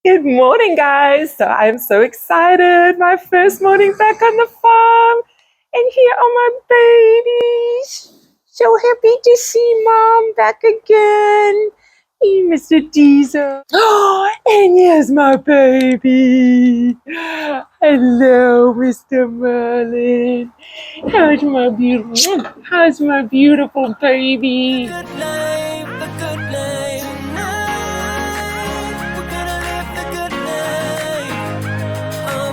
Good morning, guys. So I'm so excited. My first morning back on the farm. And here are my babies. So happy to see Mom back again. Hey, Mr. Diesel. Oh, and here's my baby. Hello, Mr. Merlin. How's my beautiful baby? Good life, a good life. Tonight, we're gonna live the good life.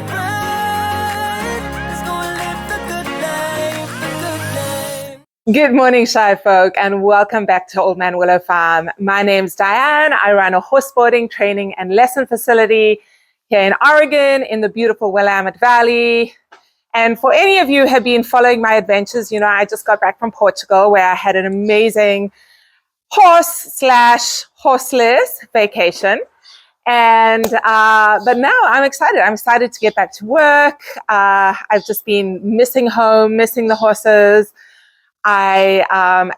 Alright, let's go and live the good life, the good life. Good morning, shy folk, and welcome back to Old Man Willow Farm. My name's Diane. I run a horse boarding, training, and lesson facility here in Oregon in the beautiful Willamette Valley. And for any of you who have been following my adventures, you know, I just got back from Portugal where I had an amazing horseless vacation. And but now I'm excited. I'm excited to get back to work. I've just been missing home, missing the horses. I'm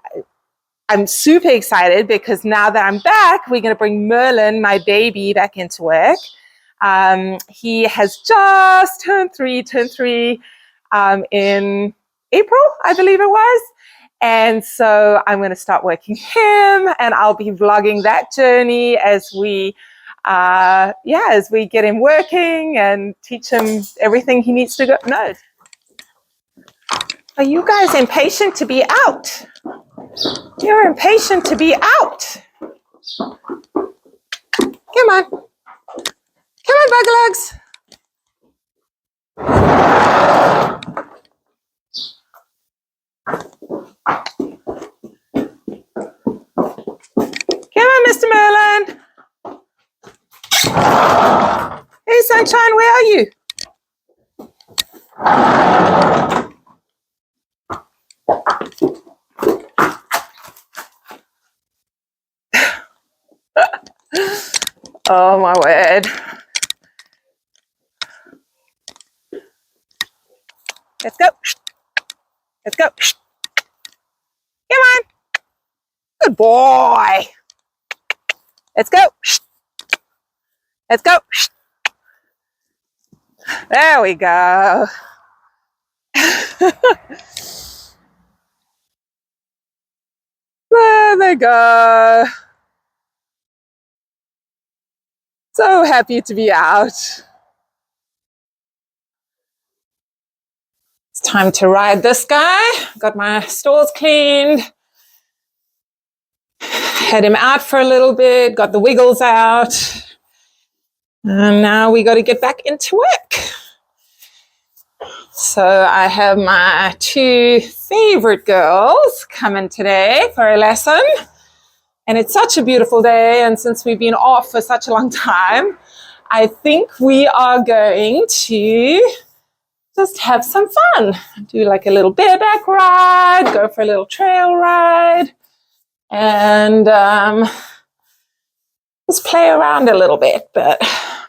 super excited because now that I'm back, we're going to bring Merlin, my baby, back into work. He has just turned three in April, I believe it was. And so I'm going to start working him, and I'll be vlogging that journey as we get him working and teach him everything he needs to know. Are you guys impatient to be out? You're impatient to be out. Come on. Come on, Buglegs. Come on, Mr. Merlin. Hey, Sunshine, where are you? Oh, my word. Let's go. Let's go. Come on. Good boy. Let's go. Let's go. There we go. There they go. So happy to be out. It's time to ride this guy. Got my stalls cleaned. Had him out for a little bit, got the wiggles out. And now we got to get back into work. So I have my two favorite girls coming today for a lesson. And it's such a beautiful day. And since we've been off for such a long time, I think we are going to just have some fun. Do like a little bareback ride, go for a little trail ride, and just play around a little bit, but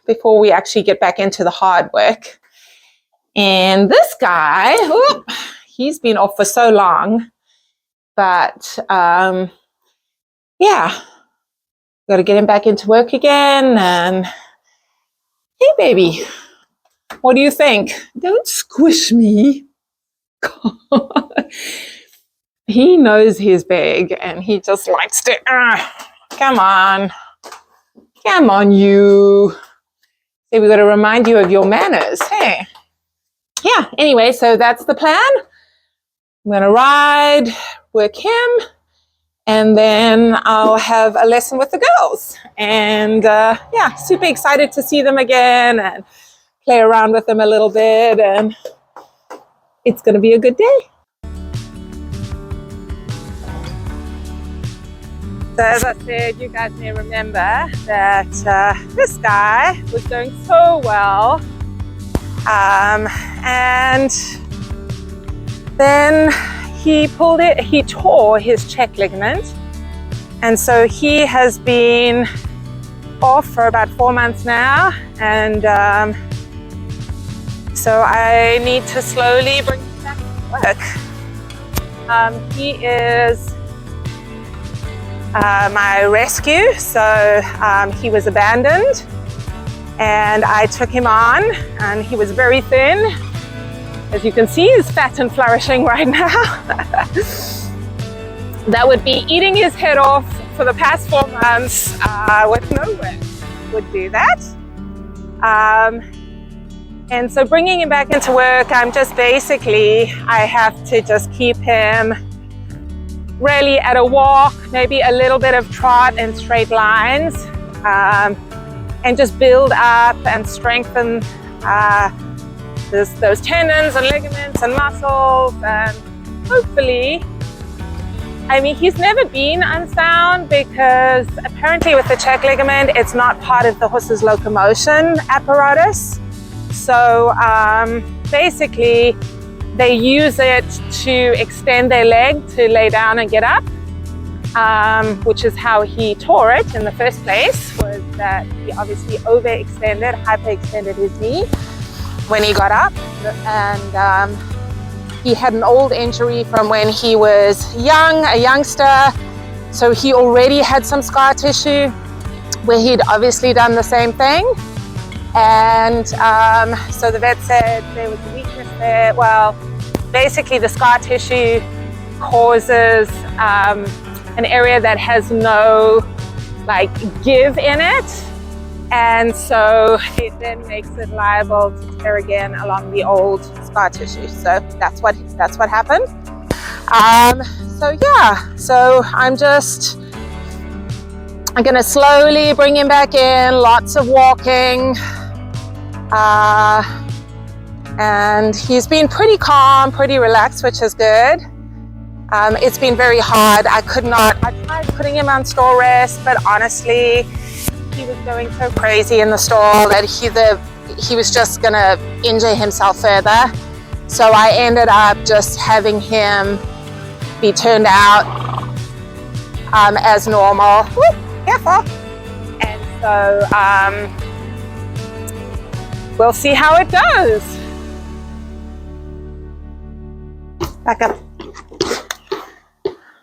before we actually get back into the hard work. And this guy, he's been off for so long, but yeah, got to get him back into work again. And hey, baby, what do you think? Don't squish me. He knows he's big and he just likes to, come on. Come on, you. See, we've got to remind you of your manners. Hey. Yeah, anyway, so that's the plan. I'm going to ride, work him, and then I'll have a lesson with the girls. And yeah, super excited to see them again and play around with them a little bit. And it's going to be a good day. So as I said, you guys may remember that this guy was doing so well. And then he tore his check ligament. And so he has been off for about 4 months now. And so I need to slowly bring him back to work. He is my rescue. So he was abandoned and I took him on, and he was very thin. As you can see, he's fat and flourishing right now. That would be eating his head off for the past 4 months with no work would do that. And so bringing him back into work, I'm just basically, I have to just keep him really at a walk, maybe a little bit of trot and straight lines, and just build up and strengthen those tendons and ligaments and muscles, and hopefully, I mean, he's never been unsound because apparently with the check ligament, it's not part of the horse's locomotion apparatus. So basically, they use it to extend their leg to lay down and get up, which is how he tore it in the first place, was that he obviously overextended, hyperextended his knee when he got up. And he had an old injury from when he was young, a youngster. So he already had some scar tissue where he'd obviously done the same thing. And so the vet said there was a weakness there. Well, basically the scar tissue causes an area that has no give in it. And so it then makes it liable to tear again along the old scar tissue. So that's what happened. So yeah, so I'm gonna slowly bring him back in, lots of walking. And he's been pretty calm, pretty relaxed, which is good. It's been very hard. I tried putting him on stall rest, but honestly, he was going so crazy in the stall that he was just gonna injure himself further. So I ended up just having him be turned out as normal. Whoop, careful. And so we'll see how it goes. Back up.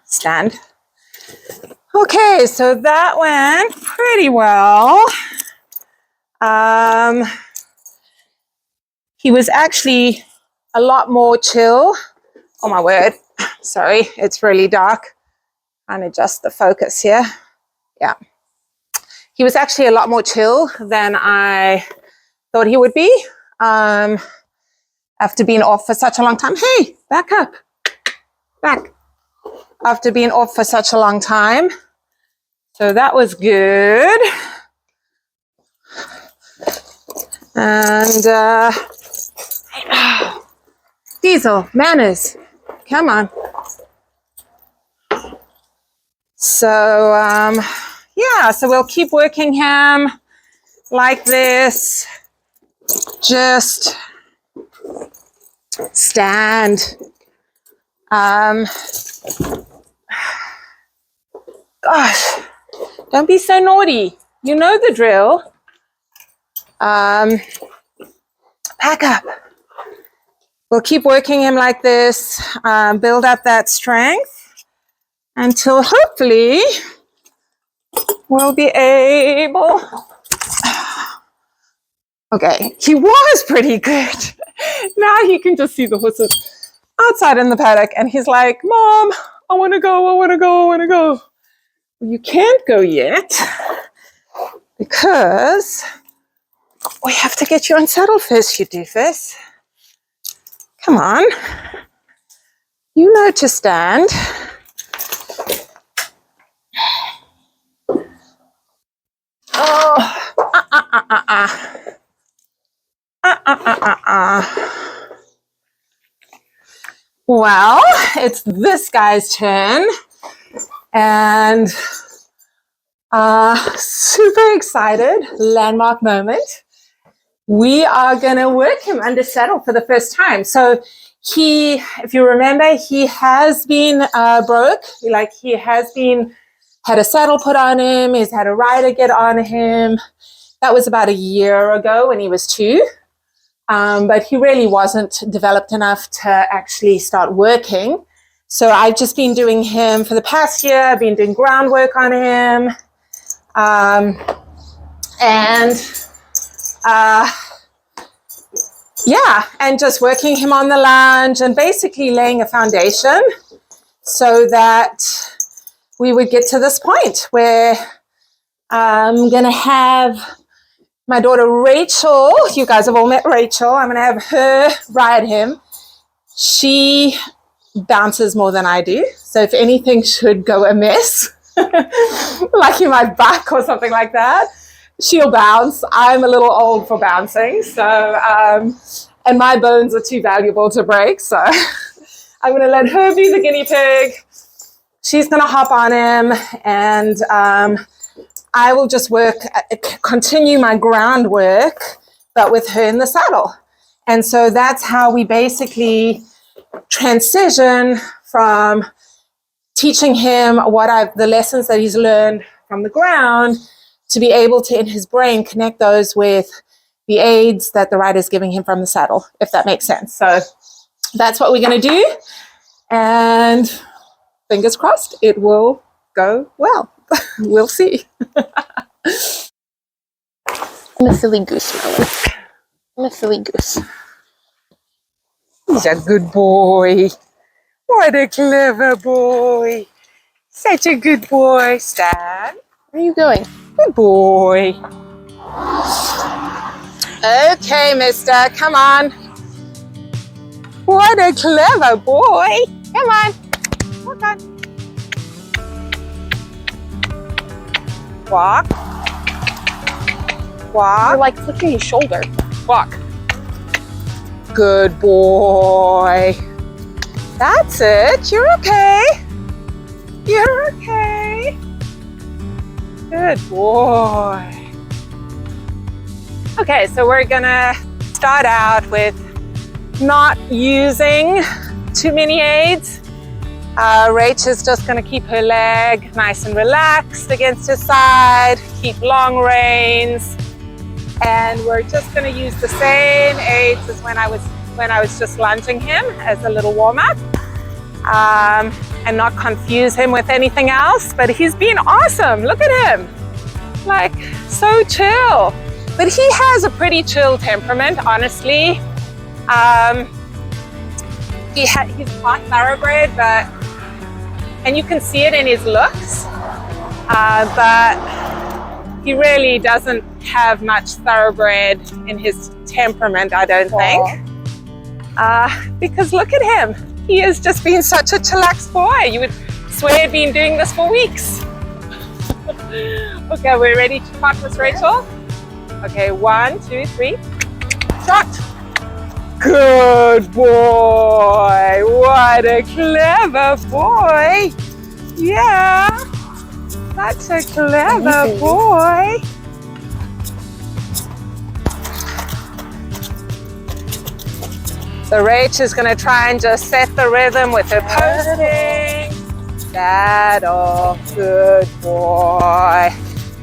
Stand. Okay, so that went pretty well. He was actually a lot more chill. Oh my word, sorry, it's really dark. I'll adjust the focus here. Yeah. He was actually a lot more chill than I thought he would be. After being off for such a long time. Hey, back up. Back. After being off for such a long time. So that was good. And Diesel, manners, come on. So yeah, so we'll keep working him like this. Just stand. Gosh, don't be so naughty. You know the drill. Pack up. We'll keep working him like this, build up that strength until hopefully we'll be able. Okay, he was pretty good. Now he can just see the horses outside in the paddock and he's like, Mom, I want to go, I want to go, I want to go. You can't go yet because we have to get you unsettled first, you doofus. Come on. You know to stand. Oh, Well, it's this guy's turn. And super excited, landmark moment. We are going to work him under saddle for the first time. So he, if you remember, he has been broke. He has been, had a saddle put on him. He's had a rider get on him. That was about a year ago when he was 2. But he really wasn't developed enough to actually start working. So I've just been doing him for the past year. I've been doing groundwork on him. And Yeah, and just working him on the lunge and basically laying a foundation so that we would get to this point where I'm going to have my daughter Rachel. You guys have all met Rachel. I'm going to have her ride him. She bounces more than I do. So if anything should go amiss, like he might buck or something like that, she'll bounce. I'm a little old for bouncing. So, and my bones are too valuable to break. So I'm going to let her be the guinea pig. She's going to hop on him, and I will just continue my groundwork, but with her in the saddle. And so that's how we basically transition from teaching him the lessons that he's learned from the ground to be able to, in his brain, connect those with the aids that the rider's giving him from the saddle, if that makes sense. So that's what we're going to do. And fingers crossed, it will go well. We'll see. I'm a silly goose, Merlin. I'm a silly goose. He's a good boy. What a clever boy. Such a good boy. Stan. Where are you going? Good boy. Okay, mister. Come on. What a clever boy. Come on. Walk on. Walk. Walk. You're like flicking his shoulder. Walk. Good boy. That's it. You're okay. You're okay. Good boy. Okay, so we're gonna start out with not using too many aids. Rach is just gonna keep her leg nice and relaxed against his side, keep long reins, and we're just gonna use the same aids as when I was just lunging him as a little warm-up, and not confuse him with anything else. But he's been awesome. Look at him, like so chill. But he has a pretty chill temperament, honestly. He's part thoroughbred, and you can see it in his looks, but he really doesn't have much thoroughbred in his temperament, I don't think. Because look at him. He has just been such a chillax boy. You would swear he'd been doing this for weeks. Okay, we're ready to trot, Miss Rachel? Okay, 1, 2, 3, trot. Good boy. What a clever boy. Yeah, that's a clever boy. So Rach is going to try and just set the rhythm with her posting. Saddle, good boy.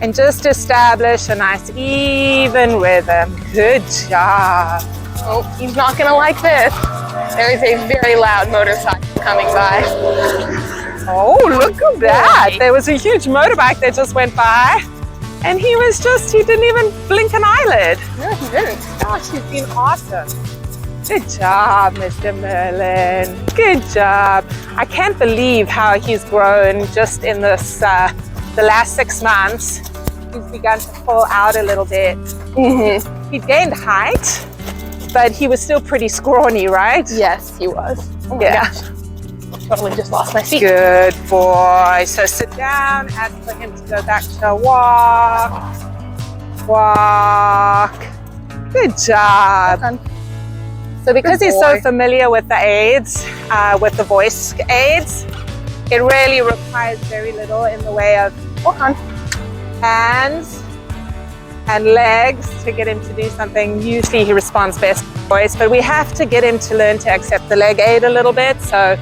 And just establish a nice even rhythm. Good job. Oh, he's not gonna like this. There is a very loud motorcycle coming by. Oh, look at that. There was a huge motorbike that just went by, and he didn't even blink an eyelid. No, he didn't. Gosh, he's been awesome. Good job, Mr. Merlin. Good job. I can't believe how he's grown just in this, the last 6 months. He's begun to pull out a little bit. Mm-hmm. He gained height, but he was still pretty scrawny, right? Yes, he was. Oh my gosh. Totally just lost my seat. Good boy. So sit down, ask for him to go back to a walk. Walk. Good job. Okay. So because he's so familiar with the aids, with the voice aids, it really requires very little in the way of hands and legs to get him to do something. Usually he responds best to voice, but we have to get him to learn to accept the leg aid a little bit. So,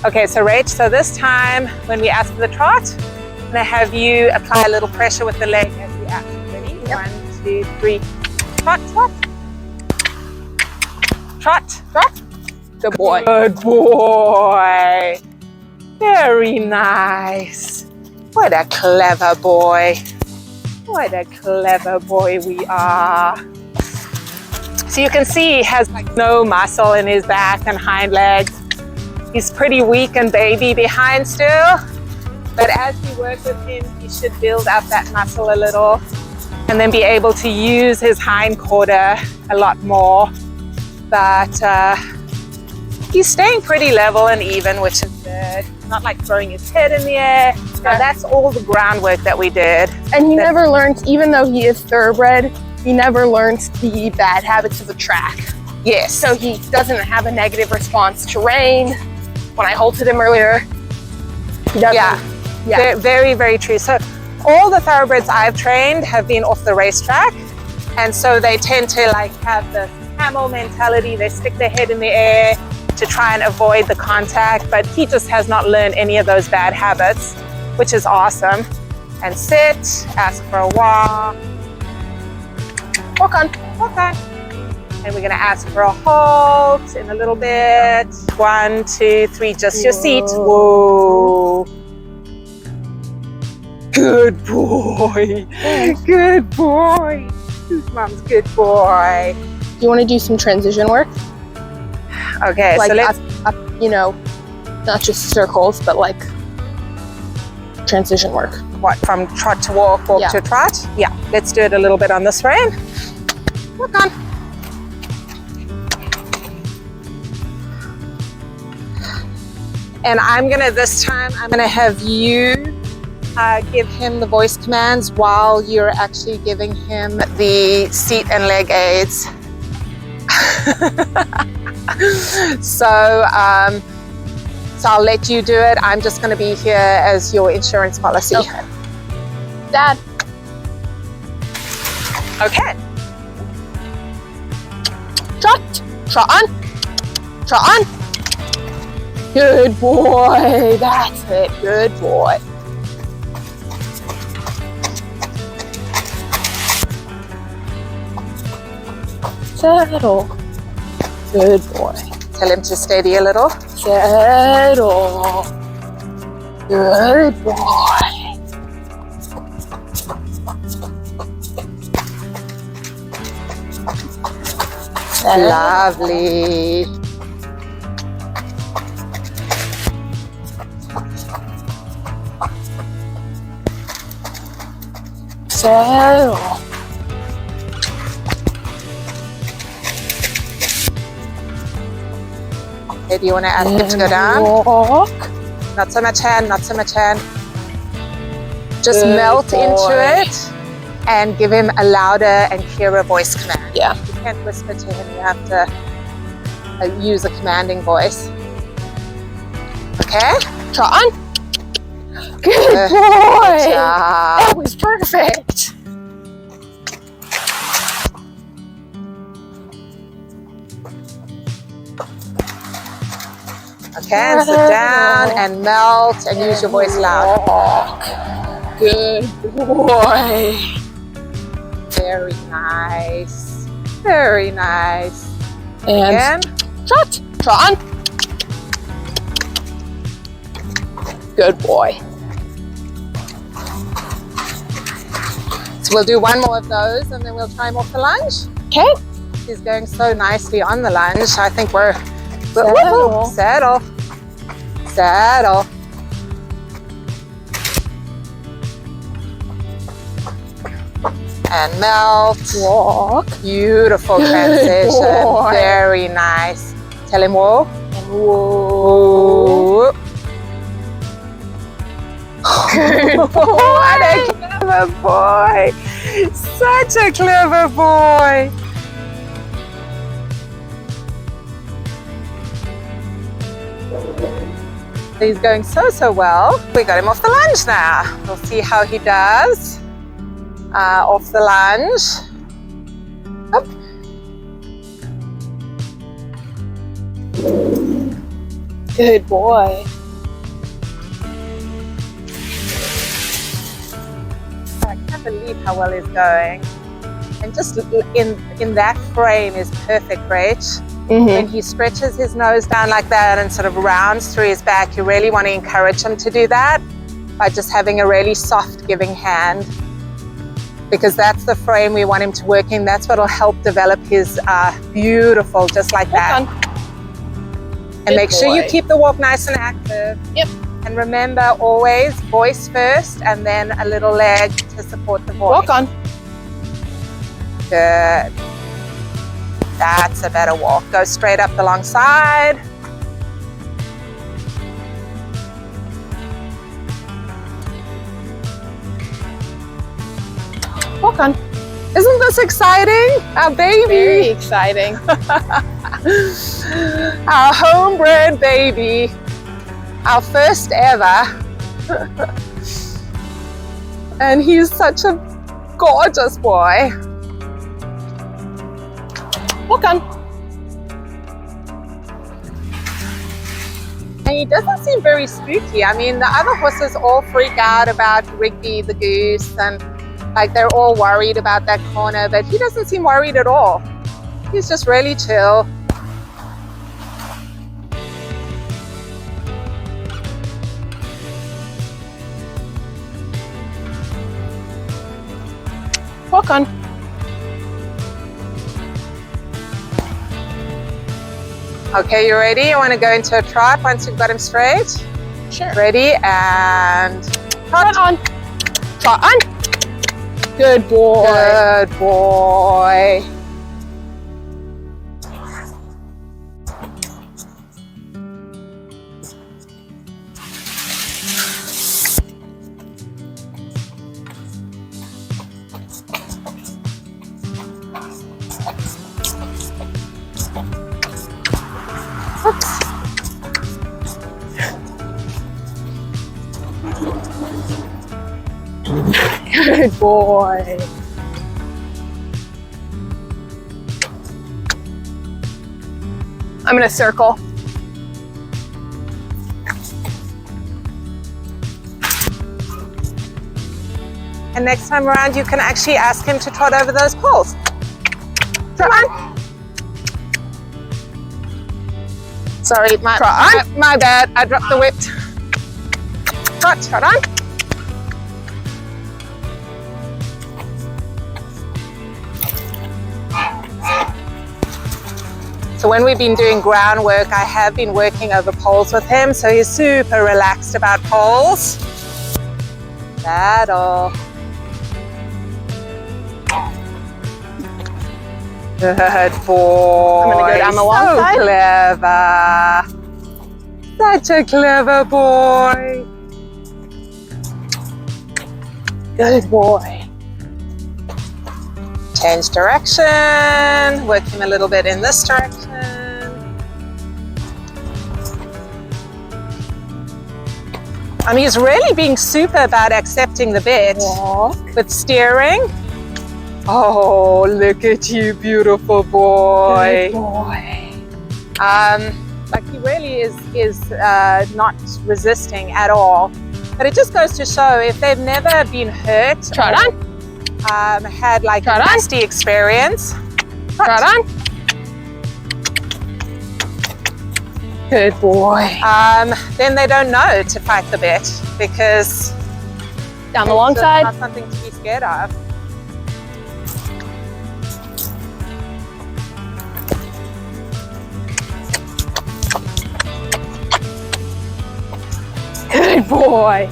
okay, so Rach, so this time when we ask for the trot, I'm gonna have you apply a little pressure with the leg as we ask. Ready? Yep. 1, 2, 3, trot, trot. Trot, trot. Good boy. Good boy. Very nice. What a clever boy. What a clever boy we are. So you can see he has like no muscle in his back and hind legs. He's pretty weak and baby behind still. But as we work with him, he should build up that muscle a little and then be able to use his hind quarter a lot more. But he's staying pretty level and even, which is good. Not like throwing his head in the air. So that's all the groundwork that we did. And he never learned, even though he is thoroughbred, he never learned the bad habits of the track. Yes. So he doesn't have a negative response to rain. When I halted him earlier, he doesn't. Yeah. Very, very true. So all the thoroughbreds I've trained have been off the racetrack. And so they tend to like have the camel mentality. They stick their head in the air to try and avoid the contact, but he just has not learned any of those bad habits, which is awesome. And sit, ask for a walk. Walk on. And we're gonna ask for a halt in a little bit. 1, 2, 3, just your seat. Whoa. Good boy. Good boy. Who's mom's good boy? Do you want to do some transition work? Okay, like so let's up, you know, not just circles, but like transition work. What, from trot to walk to trot? Yeah, let's do it a little bit on this rein. Walk on. And this time I'm gonna have you give him the voice commands while you're actually giving him the seat and leg aids. So I'll let you do it. I'm just going to be here as your insurance policy. Okay. Dad. Okay. Trot on. Good boy. That's it. Good boy. Settle. Good boy. Tell him to steady a little. Settle. Good boy. Settle. Lovely. Settle. Okay, do you want to ask him to go down? Walk. Not so much hand. Just Good melt boy. into it and give him a louder and clearer voice command. Yeah. You can't whisper to him, you have to use a commanding voice. Okay? Trot on. Good Good boy. job. That was perfect. Okay, and sit down and melt and use your voice loud. Walk. Good boy. Very nice. Very nice. And Again. trot on. Good boy. So we'll do one more of those and then we'll try him off the lunge. Okay. He's going so nicely on the lunge. I think we're Settle. Settle. And melt. Walk. Beautiful transition. boy. Very nice. Tell him whoa. And whoa. Good What boy. a clever boy. Such a clever boy. He's going so well. We got him off the lunge now. We'll see how he does. Off the lunge. Up. Good boy. I can't believe how well he's going. And just in that frame is perfect, Rach. When he stretches his nose down like that and sort of rounds through his back, you really want to encourage him to do that by just having a really soft giving hand. because that's the frame we want him to work in. That's what will help develop his beautiful, just like that. Walk on. And make sure you keep the walk nice and active. Yep. And remember, always voice first and then a little leg to support the voice. Walk on. Good. That's a better walk. Go straight up the long side. Walk on. Isn't this exciting? Our baby. Very exciting. Our homebred baby. Our first ever. And he's such a gorgeous boy. Walk on. And he doesn't seem very spooky. I mean, the other horses all freak out about Rigby the goose and like they're all worried about that corner, but he doesn't seem worried at all. He's just really chill. Walk on. Okay, you ready? You want to go into a trot once you've got him straight? Sure. Ready, and Trot on. Trot on. Good boy. Good boy. Good boy. I'm gonna circle. And next time around, you can actually ask him to trot over those poles. Trot on. Sorry, my bad. I dropped the whip. Trot on. So when we've been doing groundwork, I have been working over poles with him, so he's super relaxed about poles. Saddle. Good boy. I'm gonna go down the long so side. Clever. Such a clever boy. Good boy. Change direction. Work him a little bit in this direction. He's really being super about accepting the bit. Walk. With steering. Oh, look at you, beautiful boy. Good boy. Like he really is not resisting at all. But it just goes to show if they've never been hurt, Trot or, on. had like Trot a on. nasty experience. Trot on. Good boy. Then they don't know to fight the bit because Down the long it's side. not something to be scared of. Good boy.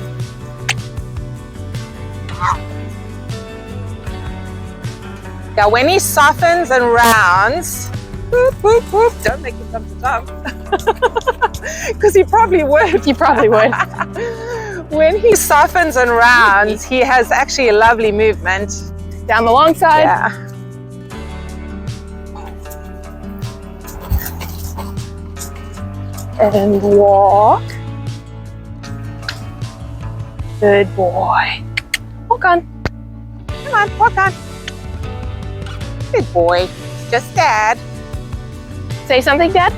Now when he softens and rounds, whoop, whoop, whoop, don't make him jump to jump. Because he probably would. You probably would. When he softens and rounds, he has actually a lovely movement. Down the long side. Yeah. And walk. Good boy. Walk on. Come on, walk on. Good boy. Just Dad. Say something, Dad.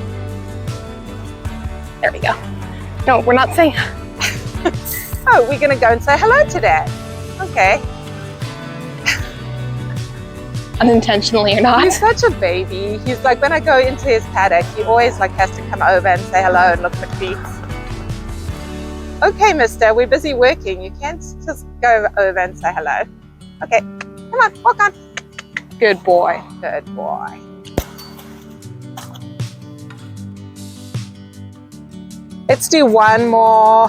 There we go. No, we're not saying. Oh, we're going to go and say hello to Dad. Okay. Unintentionally or not. He's such a baby. He's like, when I go into his paddock, he always like has to come over and say hello and look for treats. Okay, mister, we're busy working. You can't just go over and say hello. Okay, come Come on, walk on. Good boy. Good boy. Let's do one more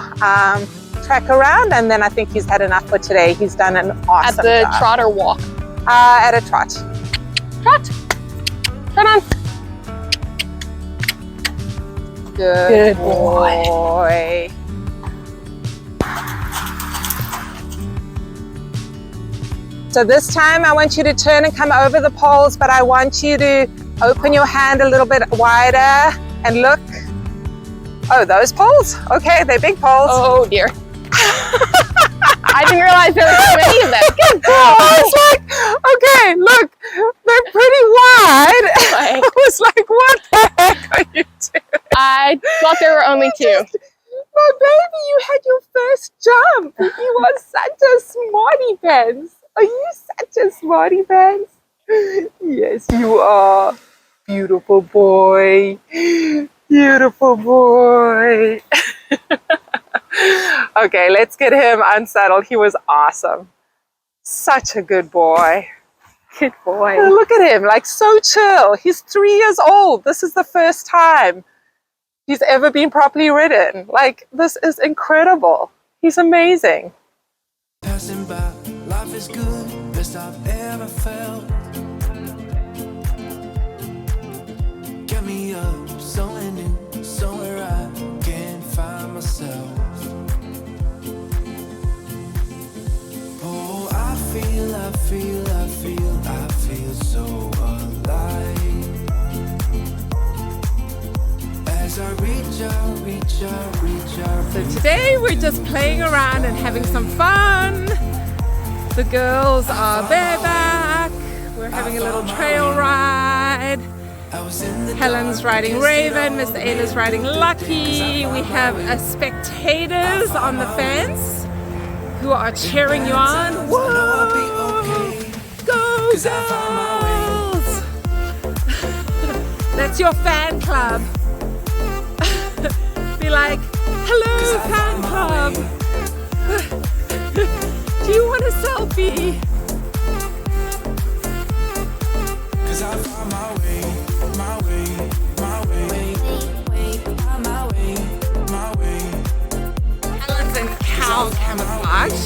track around, and then I think he's had enough for today. He's done an awesome At the job. trot or walk? At a trot. Trot. Trot on. Good boy. boy. So this time I want you to turn and come over the poles, but I want you to open your hand a little bit wider and look. Oh, those poles? Okay, they're big poles. Oh dear. I didn't realize there were so many of them. Good boy. I was like, okay, look, they're pretty wide. I was like, what the heck are you doing? I thought there were only two. My baby, you had your first jump. You are such a smarty pants. Are you such a smarty pants? Yes, you are. Beautiful boy. Beautiful boy. Okay, let's get him unsaddled. He was awesome. Such a good boy. Good boy. Oh, look at him, like so chill. He's 3 years old. This is the first time he's ever been properly ridden. Like, this is incredible. He's amazing. Passing by, life is good, best I've ever felt. Get me up, somewhere new, somewhere I can find myself. Oh, I feel so alive. As I reach out. So today we're just playing around and having some fun. The girls are bareback. We're having a little trail ride. Helen's riding Raven, Miss Ayla's riding Lucky. We have spectators on the fence who are cheering you on. Whoa! Go girls! That's your fan club. Be like, hello fan club. Do you want a selfie? Cause I found my way, my way, my way, my way, my way. Helen's in cow camouflage.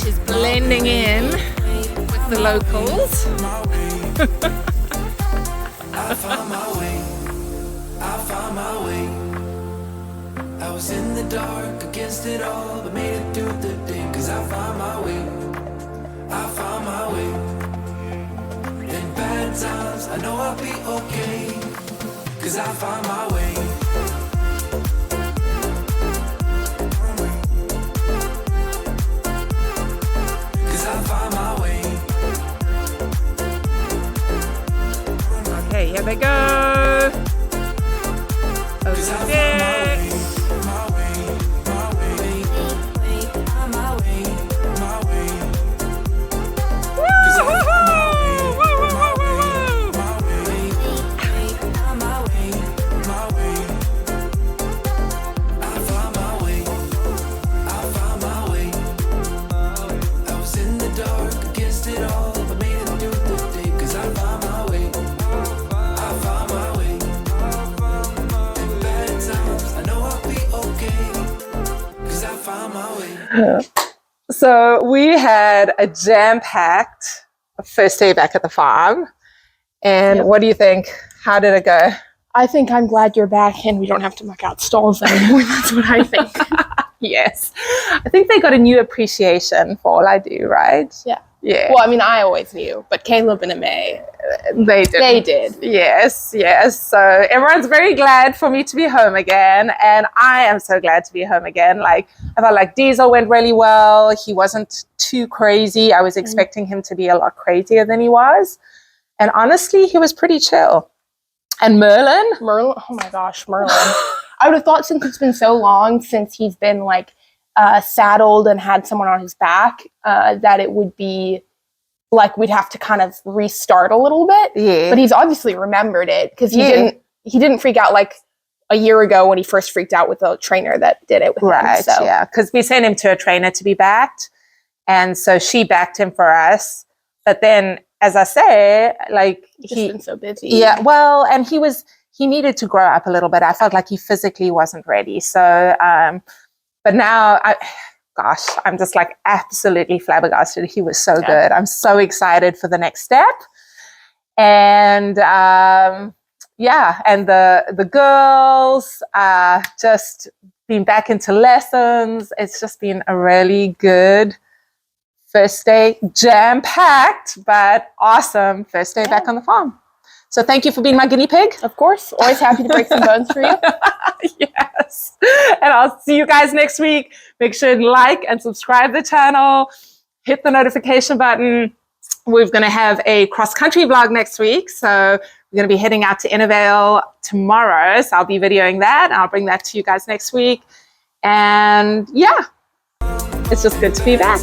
She's blending in with the locals. I found my way, I found my way. I was in the dark against it all, but made it through the day. Cause I found my way, I found my way. In bad times, I know I'll be okay. Cause I found my way. Cause I found my way. Okay, here they go. Cause I found my way, my way, my way, my way, my way. Cause I found my way, my way, my way, my way. I found my way, I found my way. I was in the dark against it all, but made it through the day. Cause I found my way, I found my way. In bad times, I know I'll be okay. Cause I found my way. So we had a jam-packed first day back at the farm. And Yep. what do you think? How did it go? I think I'm glad you're back and we don't have to muck out stalls anymore. That's what I think. Yes. I think they got a new appreciation for all I do, right? Yeah. Yeah. Well, I mean, I always knew, but Caleb and May, They did. they did. Yes, yes. So everyone's very glad for me to be home again. And I am so glad to be home again. Like, I felt like Diesel went really well. He wasn't too crazy. I was expecting him to be a lot crazier than he was. And honestly, he was pretty chill. And Merlin? Merlin, oh my gosh, Merlin. I would have thought since it's been so long since he's been like saddled and had someone on his back, that it would be like we'd have to kind of restart a little bit. Yeah. But he's obviously remembered it because Yeah. he didn't freak out like a year ago when he first freaked out with the trainer that did it with him. Right, So yeah. Because we sent him to a trainer to be backed. And so she backed him for us. But then, as I say, like Just been so busy. yeah, well, and he needed to grow up a little bit. I felt like he physically wasn't ready. So, but now, gosh, I'm just like absolutely flabbergasted. He was so good. I'm so excited for the next step. And yeah, and the girls just been back into lessons. It's just been a really good first day, jam-packed, but awesome first day back on the farm. So thank you for being my guinea pig. Of course. Always happy to break some bones for you. Yes. And I'll see you guys next week. Make sure to like and subscribe to the channel. Hit the notification button. We're going to have a cross-country vlog next week. So we're going to be heading out to Innervale tomorrow. So I'll be videoing that. And I'll bring that to you guys next week. And yeah, it's just good to be back.